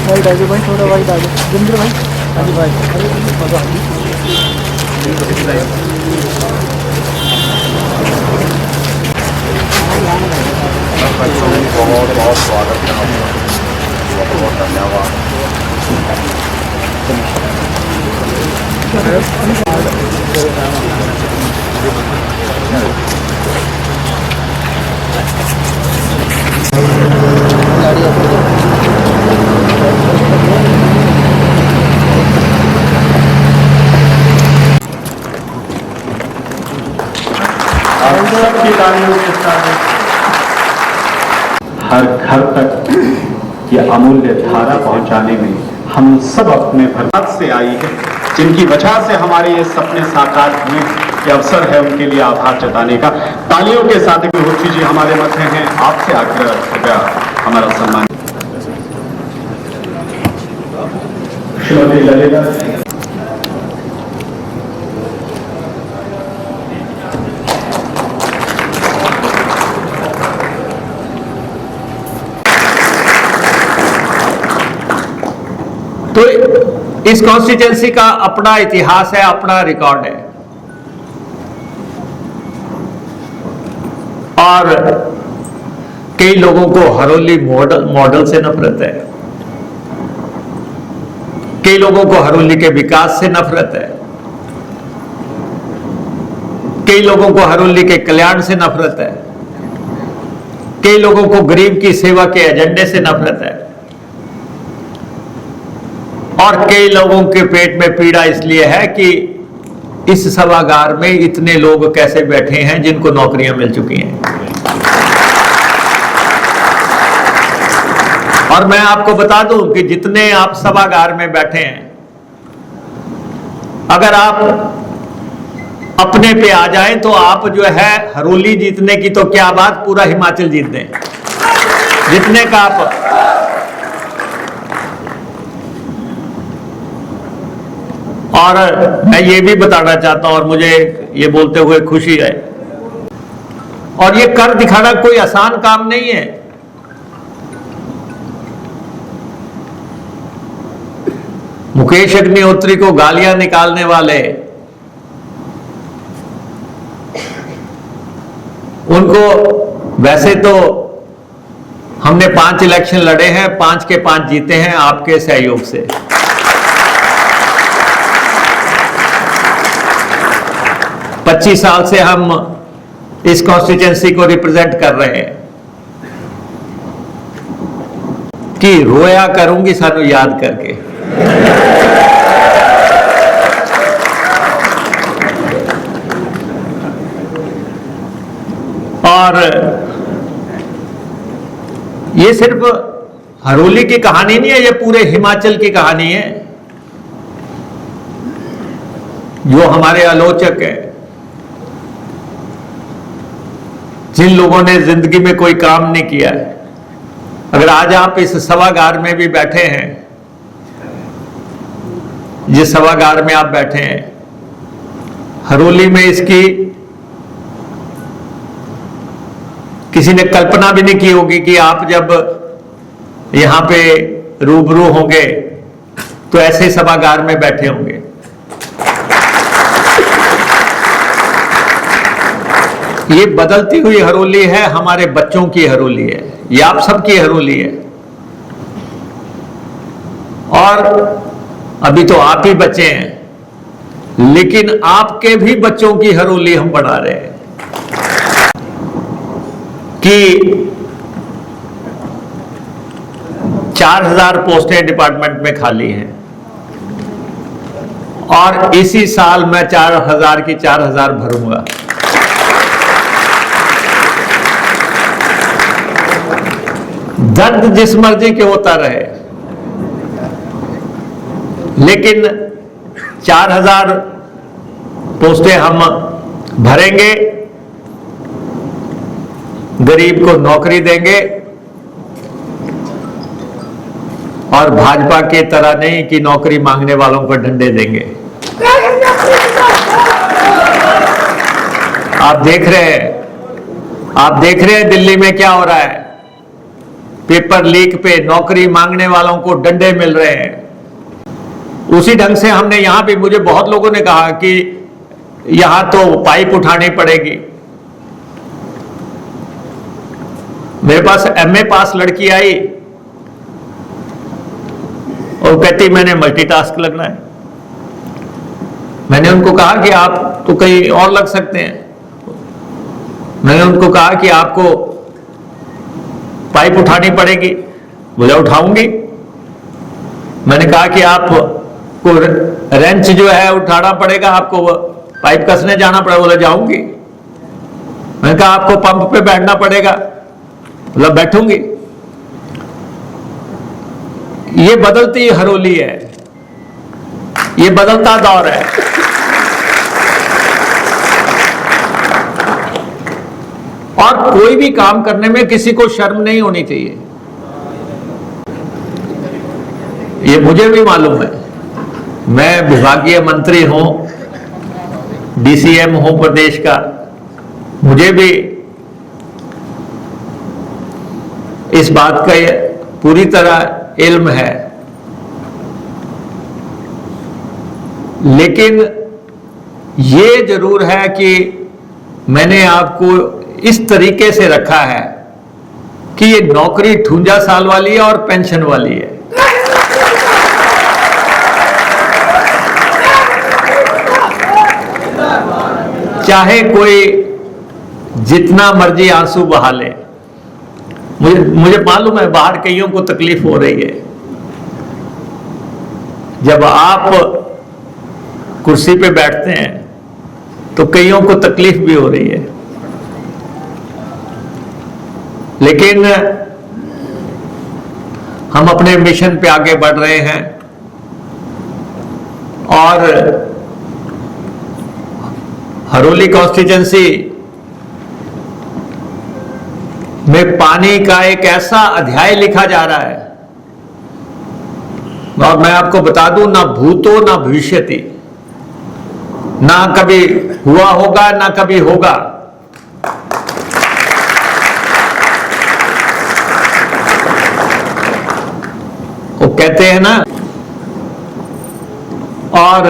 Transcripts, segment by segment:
White आ जाओ भाई, थोड़ा वाइट आ जाओ जिंद्र भाई। हाँ जी भाई। बच्चों को बहुत बहुत स्वागत है आपका, बहुत बहुत धन्यवाद। आप सबकी तालियों के साथ हर घर तक ये अमूल्य धारा पहुंचाने में हम सब अपने भरत से आई है, जिनकी वजह से हमारे ये सपने साकार हुए। ये अवसर है उनके लिए आभार जताने का। तालियों के साथ विभूति जी हमारे मध्य हैं, आपसे आग्रह कृपया हमारा सम्मान। श्रीमती ललिता तो इस कॉन्स्टिट्यूंसी का अपना इतिहास है, अपना रिकॉर्ड है। और कई लोगों को हरोली मॉडल से नफरत है, कई लोगों को हरोली के विकास से नफरत है, कई लोगों को हरोली के कल्याण से नफरत है, कई लोगों को गरीब की सेवा के एजेंडे से नफरत है, और कई लोगों के पेट में पीड़ा इसलिए है कि इस सभागार में इतने लोग कैसे बैठे हैं जिनको नौकरियां मिल चुकी हैं। और मैं आपको बता दूं कि जितने आप सभागार में बैठे हैं, अगर आप अपने पे आ जाएं तो आप जो है हरोली जीतने की तो क्या बात, पूरा हिमाचल जीत दें जितने का आप। और मैं ये भी बताना चाहता हूं, और मुझे ये बोलते हुए खुशी है, और ये कर दिखाना कोई आसान काम नहीं है। मुकेश अग्निहोत्री को गालियां निकालने वाले, उनको वैसे तो हमने 5 इलेक्शन लड़े हैं, 5 के 5 जीते हैं आपके सहयोग से। 25 साल से हम इस कॉन्स्टिट्यूंसी को रिप्रेजेंट कर रहे हैं कि रोया करूंगी सानू याद करके। और ये सिर्फ हरोली की कहानी नहीं है, ये पूरे हिमाचल की कहानी है। जो हमारे आलोचक हैं, जिन लोगों ने जिंदगी में कोई काम नहीं किया है, अगर आज आप इस सभागार में भी बैठे हैं, जिस सभागार में आप बैठे हैं, हरोली में इसकी किसी ने कल्पना भी नहीं की होगी कि आप जब यहां पे रूबरू होंगे तो ऐसे सभागार में बैठे होंगे। ये बदलती हुई हरोली है, हमारे बच्चों की हरोली है, ये आप सबकी हरोली है। और अभी तो आप ही बच्चे हैं, लेकिन आपके भी बच्चों की हरोली हम बढ़ा रहे हैं कि 4000 पोस्टें डिपार्टमेंट में खाली हैं, और इसी साल मैं 4000 की 4000 भरूंगा। दर्द जिस मर्जी के होता रहे, लेकिन 4000 पोस्टें हम भरेंगे, गरीब को नौकरी देंगे, और भाजपा के तरह नहीं कि नौकरी मांगने वालों को डंडे देंगे। आप देख रहे हैं दिल्ली में क्या हो रहा है। पेपर लीक पे नौकरी मांगने वालों को डंडे मिल रहे हैं, उसी ढंग से हमने यहां भी, मुझे बहुत लोगों ने कहा कि यहां तो पाइप उठानी पड़ेगी। मेरे पास एमए पास लड़की आई और कहती मैंने मल्टीटास्क लगना है। मैंने उनको कहा कि आप तो कहीं और लग सकते हैं। मैंने उनको कहा कि आपको पाइप उठानी पड़ेगी, बोले उठाऊंगी। मैंने कहा कि आपको रेंच जो है उठाना पड़ेगा, आपको पाइप कसने जाना पड़ेगा, बोले जाऊंगी। मैंने कहा आपको पंप पे बैठना पड़ेगा, बोला बैठूंगी। ये बदलती हरोली है, ये बदलता दौर है। और कोई भी काम करने में किसी को शर्म नहीं होनी चाहिए, ये मुझे भी मालूम है। मैं विभागीय मंत्री हूं, डीसीएम हूं प्रदेश का, मुझे भी इस बात का पूरी तरह इल्म है। लेकिन ये जरूर है कि मैंने आपको इस तरीके से रखा है कि ये नौकरी 58 साल वाली है और पेंशन वाली है। चाहे कोई जितना मर्जी आंसू बहा ले, मुझे मालूम है बाहर कईयों को तकलीफ हो रही है। जब आप कुर्सी पे बैठते हैं तो कईयों को तकलीफ भी हो रही है, लेकिन हम अपने मिशन पे आगे बढ़ रहे हैं। और हरोली कॉन्स्टिट्यूंसी में पानी का एक ऐसा अध्याय लिखा जा रहा है, और मैं आपको बता दूं, ना भूतो ना भविष्यति, ना कभी हुआ होगा ना कभी होगा। वो कहते हैं ना, और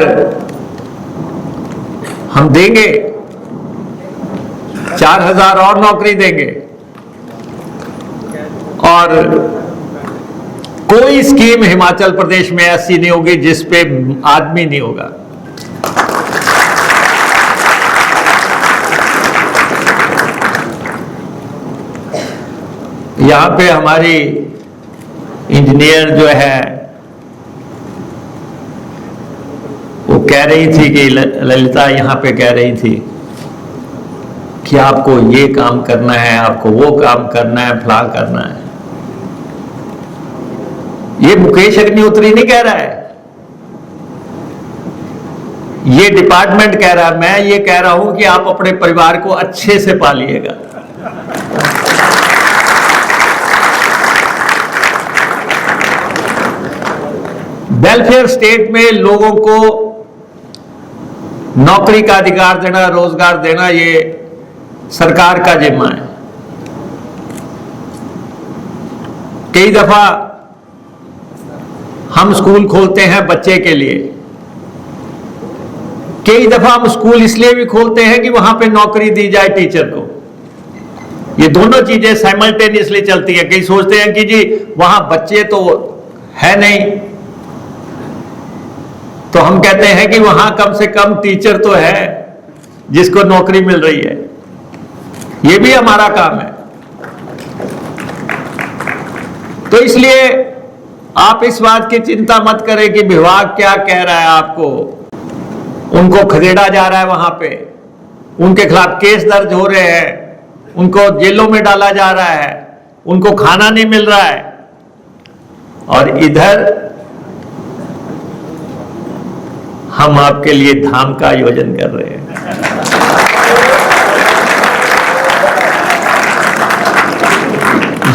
हम देंगे 4000 और नौकरी देंगे, और कोई स्कीम हिमाचल प्रदेश में ऐसी नहीं होगी जिस पे आदमी नहीं होगा। यहां पे हमारी इंजीनियर जो है वो कह रही थी कि ललिता यहां पे कह रही थी कि आपको ये काम करना है, आपको वो काम करना है, फलां करना है। ये मुकेश अग्निहोत्री नहीं कह रहा है, ये डिपार्टमेंट कह रहा है। मैं ये कह रहा हूं कि आप अपने परिवार को अच्छे से पालिएगा। वेलफेयर स्टेट में लोगों को नौकरी का अधिकार देना, रोजगार देना, ये सरकार का जिम्मा है। कई दफा हम स्कूल खोलते हैं बच्चे के लिए, कई दफा हम स्कूल इसलिए भी खोलते हैं कि वहां पे नौकरी दी जाए टीचर को। ये दोनों चीजें साइमल्टेनियसली चलती हैं। कई सोचते हैं कि जी वहां बच्चे तो है नहीं, तो हम कहते हैं कि वहां कम से कम टीचर तो है जिसको नौकरी मिल रही है। ये भी हमारा काम है। तो इसलिए आप इस बात की चिंता मत करें कि विभाग क्या कह रहा है आपको। उनको खदेड़ा जा रहा है, वहां पे उनके खिलाफ केस दर्ज हो रहे हैं, उनको जेलों में डाला जा रहा है, उनको खाना नहीं मिल रहा है, और इधर हम आपके लिए धाम का आयोजन कर रहे हैं।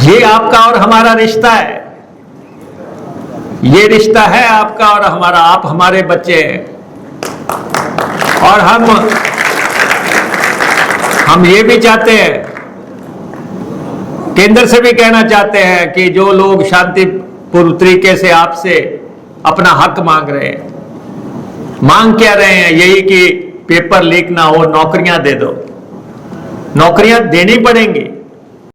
ये आपका और हमारा रिश्ता है, ये रिश्ता है आपका और हमारा। आप हमारे बच्चे हैं, और हम ये भी चाहते हैं केंद्र से भी कहना चाहते हैं कि जो लोग शांतिपूर्ण तरीके से आपसे अपना हक मांग रहे हैं, मांग क्या रहे हैं, यही कि पेपर लीक ना हो, नौकरियां दे दो। नौकरियां देनी पड़ेंगी,